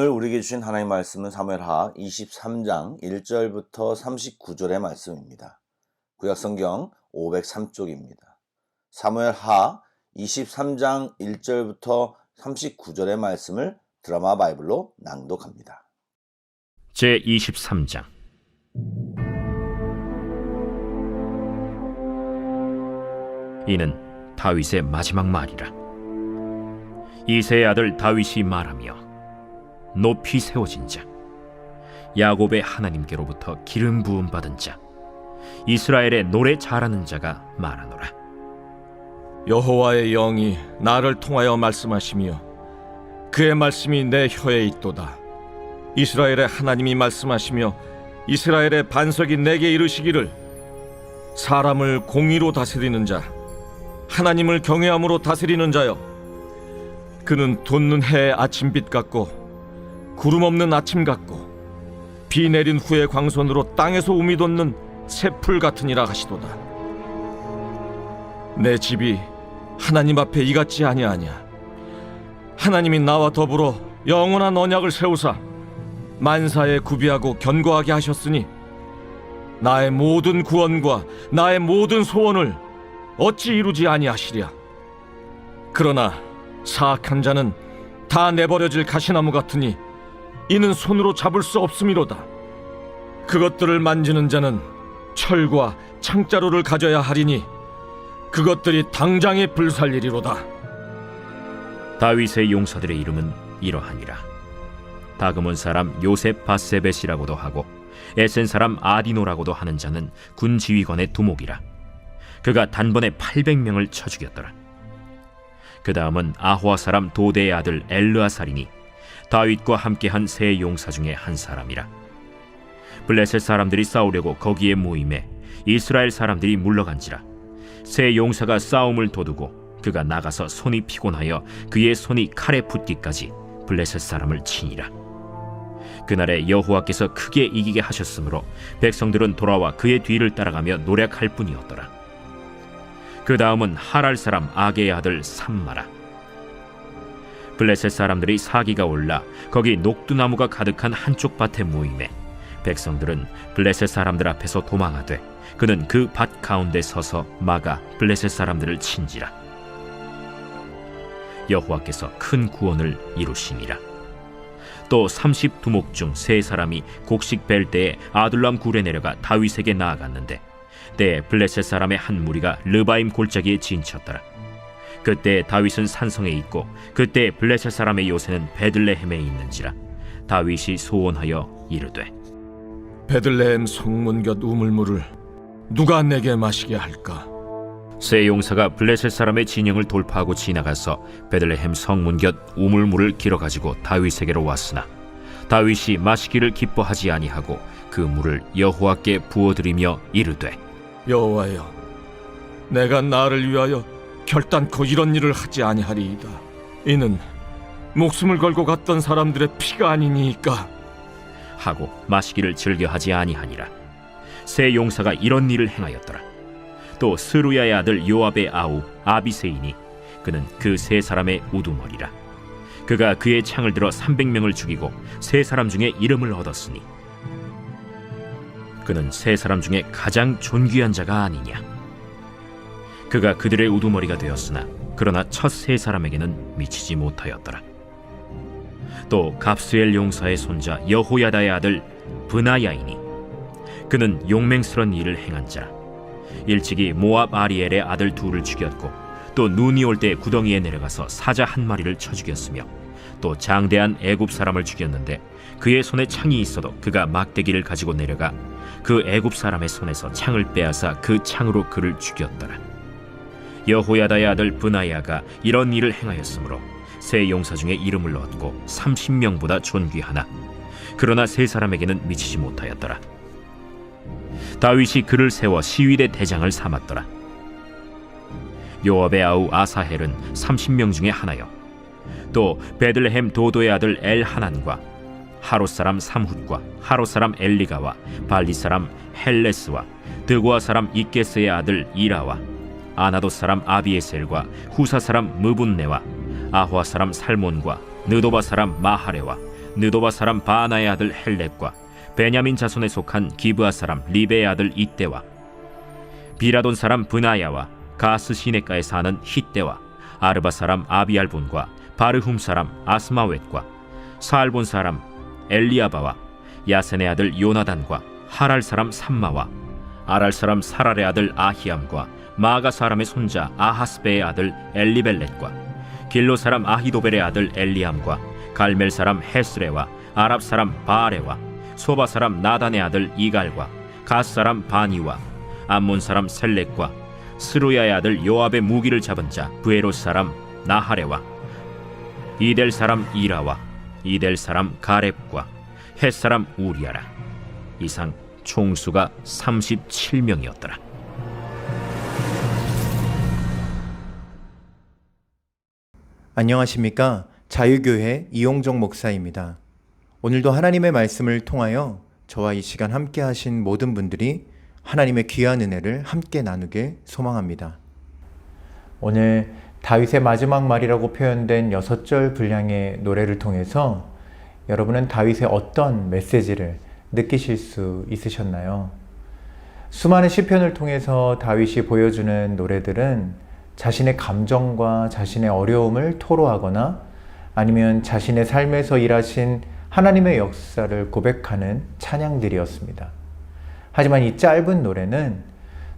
오늘 우리에게 주신 하나님의 말씀은 사무엘하 23장 1절부터 39절의 말씀입니다. 구약성경 503쪽입니다. 사무엘하 23장 1절부터 39절의 말씀을 드라마 바이블로 낭독합니다. 제23장. 이는 다윗의 마지막 말이라. 이새의 아들 다윗이 말하며 높이 세워진 자, 야곱의 하나님께로부터 기름 부음 받은 자, 이스라엘의 노래 잘하는 자가 말하노라. 여호와의 영이 나를 통하여 말씀하시며 그의 말씀이 내 혀에 있도다. 이스라엘의 하나님이 말씀하시며 이스라엘의 반석이 내게 이르시기를, 사람을 공의로 다스리는 자, 하나님을 경외함으로 다스리는 자여, 그는 돋는 해의 아침빛 같고 구름 없는 아침 같고 비 내린 후의 광선으로 땅에서 우미 돋는 새풀 같으니라 하시도다. 내 집이 하나님 앞에 이같지 아니하냐. 하나님이 나와 더불어 영원한 언약을 세우사 만사에 구비하고 견고하게 하셨으니 나의 모든 구원과 나의 모든 소원을 어찌 이루지 아니하시랴. 그러나 사악한 자는 다 내버려질 가시나무 같으니 이는 손으로 잡을 수 없음이로다. 그것들을 만지는 자는 철과 창자루를 가져야 하리니 그것들이 당장에 불살리리로다. 다윗의 용사들의 이름은 이러하니라. 다그몬 사람 요셉 바세벳이라고도 하고 에센 사람 아디노라고도 하는 자는 군 지휘관의 두목이라. 그가 단번에 800명을 쳐 죽였더라. 그 다음은 아호아 사람 도대의 아들 엘르아살이니 다윗과 함께한 세 용사 중에 한 사람이라. 블레셋 사람들이 싸우려고 거기에 모임에 이스라엘 사람들이 물러간지라. 세 용사가 싸움을 도두고 그가 나가서 손이 피곤하여 그의 손이 칼에 붙기까지 블레셋 사람을 치니라. 그날에 여호와께서 크게 이기게 하셨으므로 백성들은 돌아와 그의 뒤를 따라가며 노략할 뿐이었더라. 그 다음은 하랄 사람 아게의 아들 삼마라. 블레셋 사람들이 사기가 올라 거기 녹두나무가 가득한 한쪽 밭에 모임에 백성들은 블레셋 사람들 앞에서 도망하되 그는 그 밭 가운데 서서 막아 블레셋 사람들을 친지라. 여호와께서 큰 구원을 이루시니라. 또 30두목 중 세 사람이 곡식 벨 때에 아둘람 굴에 내려가 다윗에게 나아갔는데 때에 블레셋 사람의 한 무리가 르바임 골짜기에 진쳤더라. 그때 다윗은 산성에 있고 그때 블레셋 사람의 요새는 베들레헴에 있는지라. 다윗이 소원하여 이르되, 베들레헴 성문 곁 우물물을 누가 내게 마시게 할까? 세 용사가 블레셋 사람의 진영을 돌파하고 지나가서 베들레헴 성문 곁 우물물을 길어가지고 다윗에게로 왔으나 다윗이 마시기를 기뻐하지 아니하고 그 물을 여호와께 부어드리며 이르되, 여호와여, 내가 나를 위하여 결단코 이런 일을 하지 아니하리이다. 이는 목숨을 걸고 갔던 사람들의 피가 아니니까 하고 마시기를 즐겨하지 아니하니라. 세 용사가 이런 일을 행하였더라. 또 스루야의 아들 요압의 아우 아비세이니 그는 그 세 사람의 우두머리라. 그가 그의 창을 들어 300명을 죽이고 세 사람 중에 이름을 얻었으니 그는 세 사람 중에 가장 존귀한 자가 아니냐. 그가 그들의 우두머리가 되었으나 그러나 첫 세 사람에게는 미치지 못하였더라. 또 갑스엘 용사의 손자 여호야다의 아들 브나야이니 그는 용맹스러운 일을 행한 자라. 일찍이 모압 아리엘의 아들 둘을 죽였고 또 눈이 올 때 구덩이에 내려가서 사자 한 마리를 쳐 죽였으며 또 장대한 애굽 사람을 죽였는데 그의 손에 창이 있어도 그가 막대기를 가지고 내려가 그 애굽 사람의 손에서 창을 빼앗아 그 창으로 그를 죽였더라. 여호야다의 아들 브나야가 이런 일을 행하였으므로 세 용사 중에 이름을 얻고 30명보다 존귀하나 그러나 세 사람에게는 미치지 못하였더라. 다윗이 그를 세워 시위대 대장을 삼았더라. 요압의 아우 아사헬은 30명 중에 하나요. 또 베들레헴 도도의 아들 엘하난과 하롯 사람 삼훗과 하롯 사람 엘리가와 발리 사람 헬레스와 드고아 사람 이게스의 아들 이라와 아나돗 사람 아비에셀과 후사 사람 무분네와 아호아 사람 살몬과 느도바 사람 마하레와 느도바 사람 바나의 아들 헬렙과 베냐민 자손에 속한 기브아 사람 리베의 아들 이때와 비라돈 사람 브나야와 가스 시내가에 사는 히때와 아르바 사람 아비알본과 바르훔 사람 아스마웻과 사알본 사람 엘리아바와 야센의 아들 요나단과 하랄 사람 삼마와 아랄 사람 사랄의 아들 아히암과 마가 사람의 손자 아하스베의 아들 엘리벨렛과 길로 사람 아히도벨의 아들 엘리암과 갈멜 사람 헤스레와 아랍 사람 바아레와 소바 사람 나단의 아들 이갈과 가스 사람 바니와 암몬 사람 셀렉과 스루야의 아들 요압의 무기를 잡은 자 브에롯 사람 나하레와 이델 사람 이라와 이델 사람 가렙과 헷 사람 우리아라. 이상 총수가 37명이었더라. 안녕하십니까? 자유교회 이용정 목사입니다. 오늘도 하나님의 말씀을 통하여 저와 이 시간 함께 하신 모든 분들이 하나님의 귀한 은혜를 함께 나누길 소망합니다. 오늘 다윗의 마지막 말이라고 표현된 6절 분량의 노래를 통해서 여러분은 다윗의 어떤 메시지를 느끼실 수 있으셨나요? 수많은 시편을 통해서 다윗이 보여주는 노래들은 자신의 감정과 자신의 어려움을 토로하거나 아니면 자신의 삶에서 일하신 하나님의 역사를 고백하는 찬양들이었습니다. 하지만 이 짧은 노래는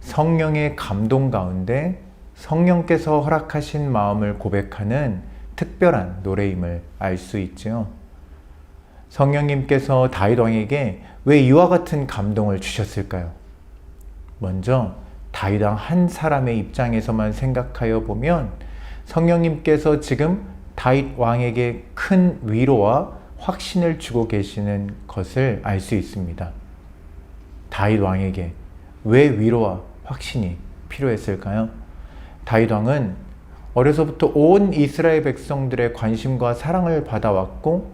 성령의 감동 가운데 성령께서 허락하신 마음을 고백하는 특별한 노래임을 알 수 있지요. 성령님께서 다윗 왕에게 왜 이와 같은 감동을 주셨을까요? 먼저 다윗 왕 한 사람의 입장에서만 생각하여 보면 성령님께서 지금 다윗 왕에게 큰 위로와 확신을 주고 계시는 것을 알 수 있습니다. 다윗 왕에게 왜 위로와 확신이 필요했을까요? 다윗 왕은 어려서부터 온 이스라엘 백성들의 관심과 사랑을 받아왔고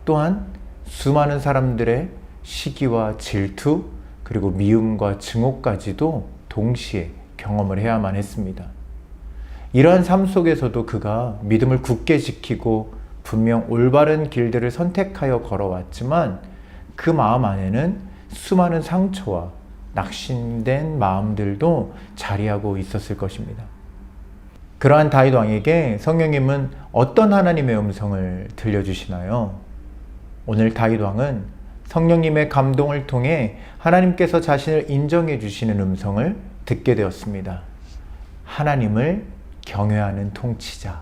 또한 수많은 사람들의 시기와 질투 그리고 미움과 증오까지도 동시에 경험을 해야만 했습니다. 이러한 삶 속에서도 그가 믿음을 굳게 지키고 분명 올바른 길들을 선택하여 걸어왔지만 그 마음 안에는 수많은 상처와 낙심된 마음들도 자리하고 있었을 것입니다. 그러한 다윗 왕에게 성령님은 어떤 하나님의 음성을 들려주시나요? 오늘 다윗 왕은 성령님의 감동을 통해 하나님께서 자신을 인정해 주시는 음성을 듣게 되었습니다. 하나님을 경외하는 통치자.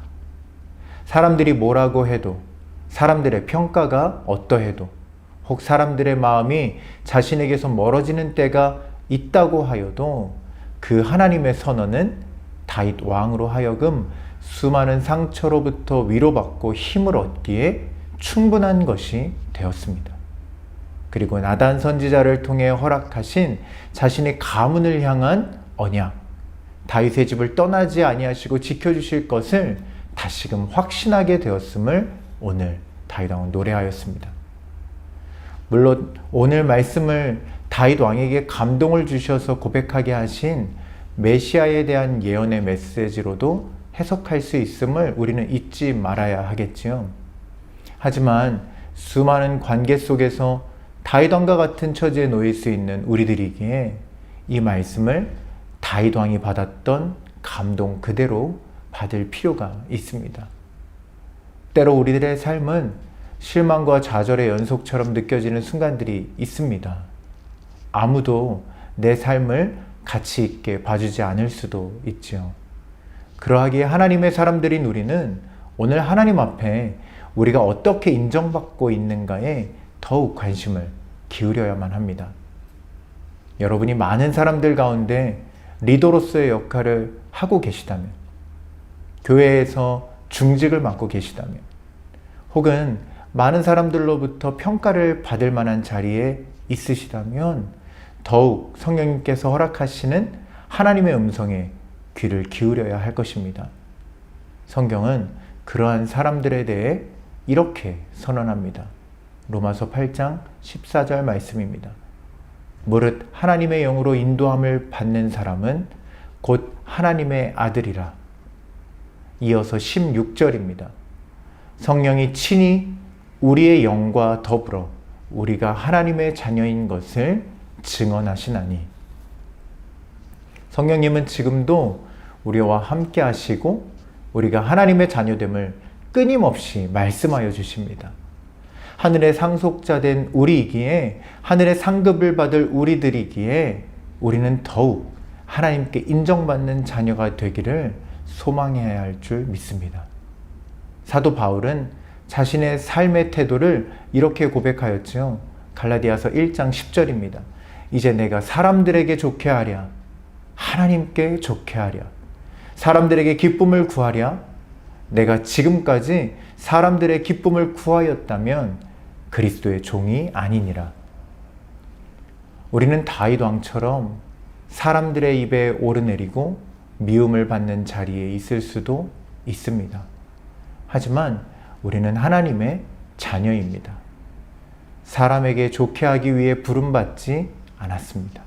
사람들이 뭐라고 해도, 사람들의 평가가 어떠해도, 혹 사람들의 마음이 자신에게서 멀어지는 때가 있다고 하여도 그 하나님의 선언은 다윗 왕으로 하여금 수많은 상처로부터 위로받고 힘을 얻기에 충분한 것이 되었습니다. 그리고 나단 선지자를 통해 허락하신 자신의 가문을 향한 언약, 다윗의 집을 떠나지 아니하시고 지켜주실 것을 다시금 확신하게 되었음을 오늘 다윗 왕은 노래하였습니다. 물론 오늘 말씀을 다윗 왕에게 감동을 주셔서 고백하게 하신 메시아에 대한 예언의 메시지로도 해석할 수 있음을 우리는 잊지 말아야 하겠지요. 하지만 수많은 관계 속에서 다윗 왕과 같은 처지에 놓일 수 있는 우리들이기에 이 말씀을 다윗 왕이 받았던 감동 그대로 받을 필요가 있습니다. 때로 우리들의 삶은 실망과 좌절의 연속처럼 느껴지는 순간들이 있습니다. 아무도 내 삶을 가치 있게 봐주지 않을 수도 있죠. 그러하기에 하나님의 사람들인 우리는 오늘 하나님 앞에 우리가 어떻게 인정받고 있는가에 더욱 관심을 기울여야만 합니다. 여러분이 많은 사람들 가운데 리더로서의 역할을 하고 계시다면, 교회에서 중직을 맡고 계시다면, 혹은 많은 사람들로부터 평가를 받을 만한 자리에 있으시다면 더욱 성령님께서 허락하시는 하나님의 음성에 귀를 기울여야 할 것입니다. 성경은 그러한 사람들에 대해 이렇게 선언합니다. 로마서 8장 14절 말씀입니다. 무릇 하나님의 영으로 인도함을 받는 사람은 곧 하나님의 아들이라. 이어서 16절입니다. 성령이 친히 우리의 영과 더불어 우리가 하나님의 자녀인 것을 증언하시나니. 성령님은 지금도 우리와 함께 하시고 우리가 하나님의 자녀됨을 끊임없이 말씀하여 주십니다. 하늘의 상속자된 우리이기에, 하늘의 상급을 받을 우리들이기에 우리는 더욱 하나님께 인정받는 자녀가 되기를 소망해야 할 줄 믿습니다. 사도 바울은 자신의 삶의 태도를 이렇게 고백하였지요. 갈라디아서 1장 10절입니다. 이제 내가 사람들에게 좋게 하랴, 하나님께 좋게 하랴, 사람들에게 기쁨을 구하랴. 내가 지금까지 사람들의 기쁨을 구하였다면 그리스도의 종이 아니니라. 우리는 다윗 왕처럼 사람들의 입에 오르내리고 미움을 받는 자리에 있을 수도 있습니다. 하지만 우리는 하나님의 자녀입니다. 사람에게 좋게 하기 위해 부름받지 않았습니다.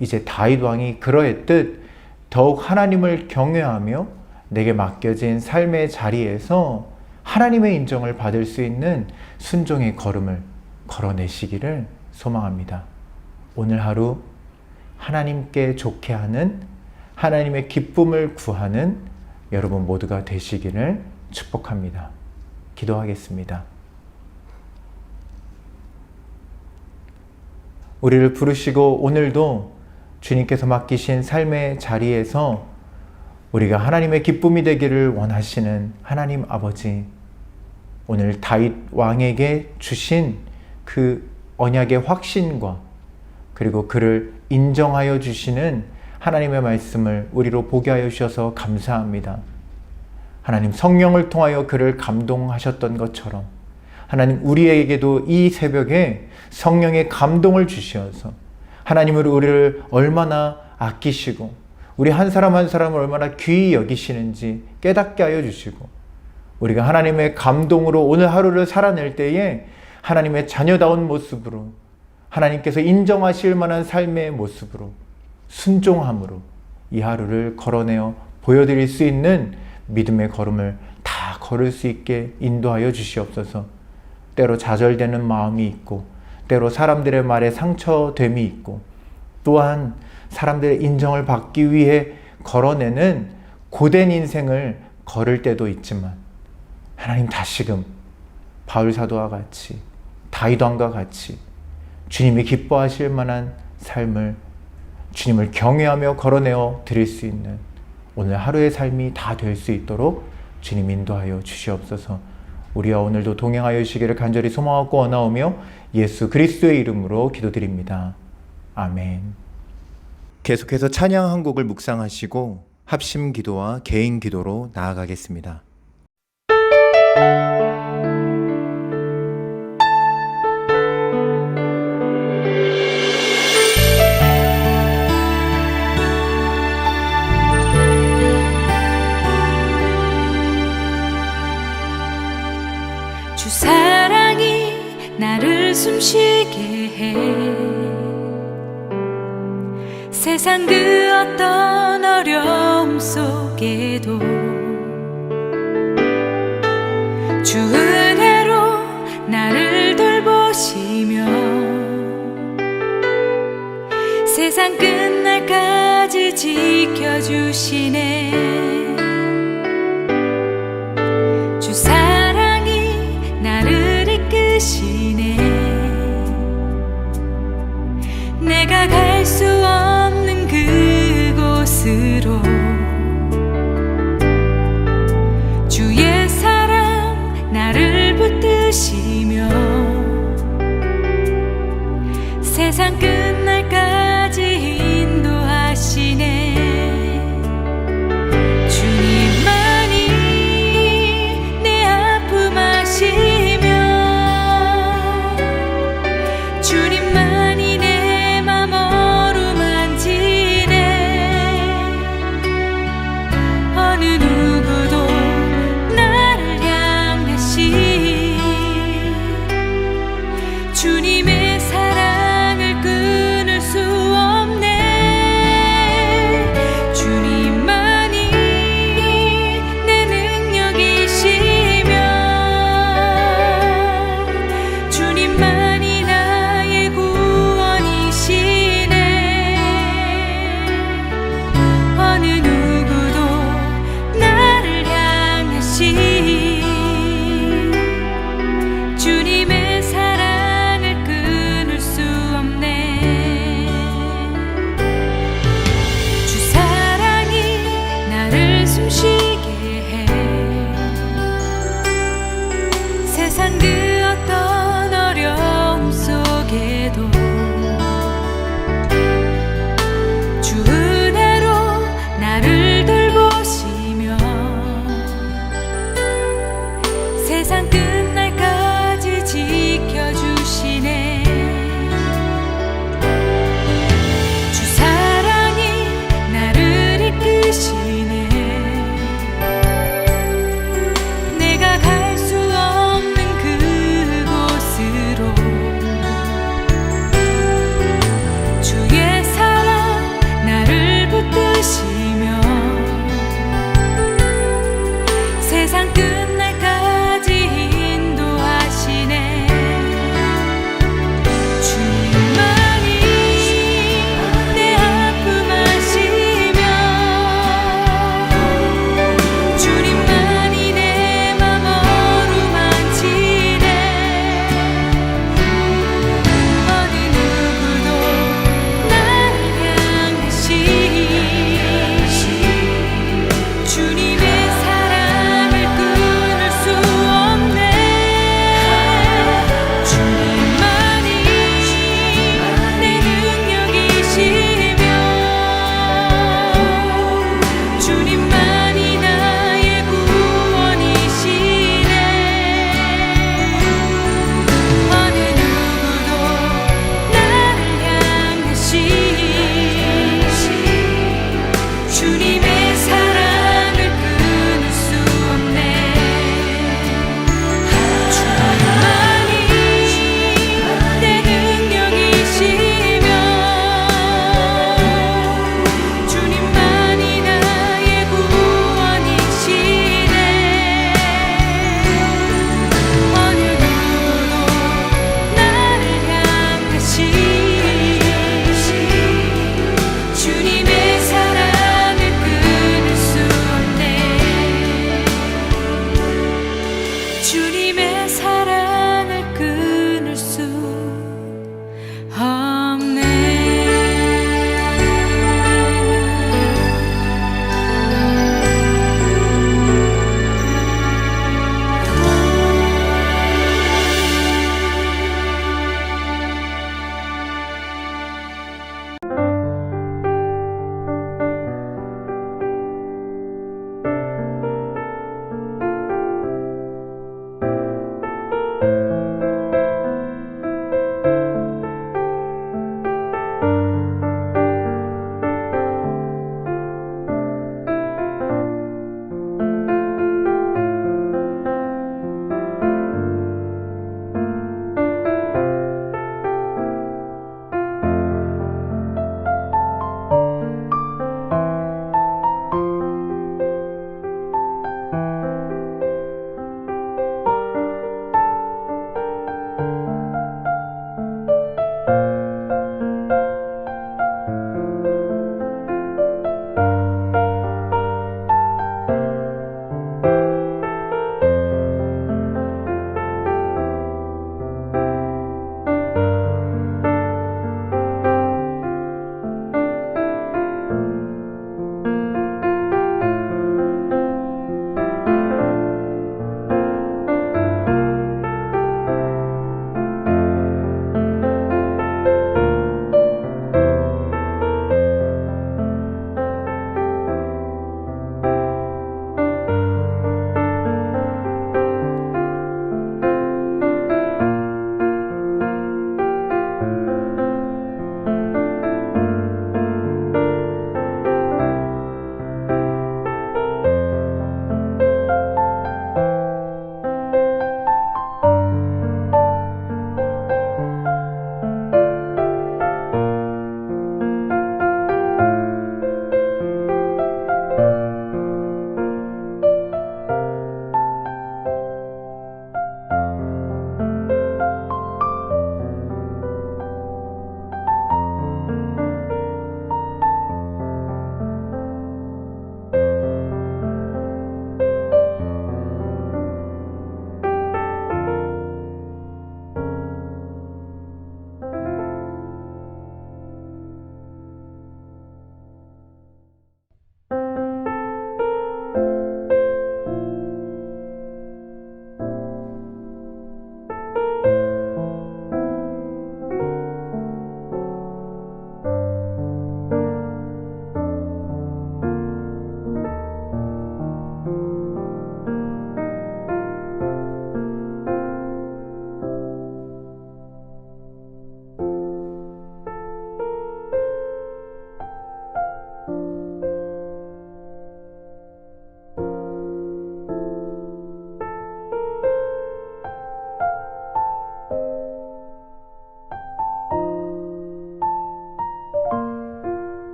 이제 다윗 왕이 그러했듯 더욱 하나님을 경외하며 내게 맡겨진 삶의 자리에서 하나님의 인정을 받을 수 있는 순종의 걸음을 걸어내시기를 소망합니다. 오늘 하루 하나님께 좋게 하는, 하나님의 기쁨을 구하는 여러분 모두가 되시기를 축복합니다. 기도하겠습니다. 우리를 부르시고 오늘도 주님께서 맡기신 삶의 자리에서 우리가 하나님의 기쁨이 되기를 원하시는 하나님 아버지, 오늘 다윗 왕에게 주신 그 언약의 확신과 그리고 그를 인정하여 주시는 하나님의 말씀을 우리로 보게 하여 주셔서 감사합니다. 하나님, 성령을 통하여 그를 감동하셨던 것처럼 하나님, 우리에게도 이 새벽에 성령의 감동을 주시어서 하나님으로 우리를 얼마나 아끼시고 우리 한 사람 한 사람을 얼마나 귀히 여기시는지 깨닫게 하여 주시고, 우리가 하나님의 감동으로 오늘 하루를 살아낼 때에 하나님의 자녀다운 모습으로, 하나님께서 인정하실 만한 삶의 모습으로, 순종함으로 이 하루를 걸어내어 보여드릴 수 있는 믿음의 걸음을 다 걸을 수 있게 인도하여 주시옵소서. 때로 좌절되는 마음이 있고, 때로 사람들의 말에 상처됨이 있고, 또한 사람들의 인정을 받기 위해 걸어내는 고된 인생을 걸을 때도 있지만, 하나님 다시금 바울 사도와 같이, 다윗 왕과 같이 주님이 기뻐하실 만한 삶을 주님을 경외하며 걸어내어 드릴 수 있는 오늘 하루의 삶이 다 될 수 있도록 주님 인도하여 주시옵소서. 우리와 오늘도 동행하여 주시기를 간절히 소망하고 원하오며 예수 그리스도의 이름으로 기도드립니다. 아멘. 계속해서 찬양 한 곡을 묵상하시고 합심 기도와 개인 기도로 나아가겠습니다. 주 사랑이 나를 숨쉬게 해 세상 그 어떤 어려움 속에도 주 은혜로 나를 돌보시며 세상 끝날까지 지켜주시네. 주 사랑이 나를 이끄시네. 내가 갈 수 없는 그곳으로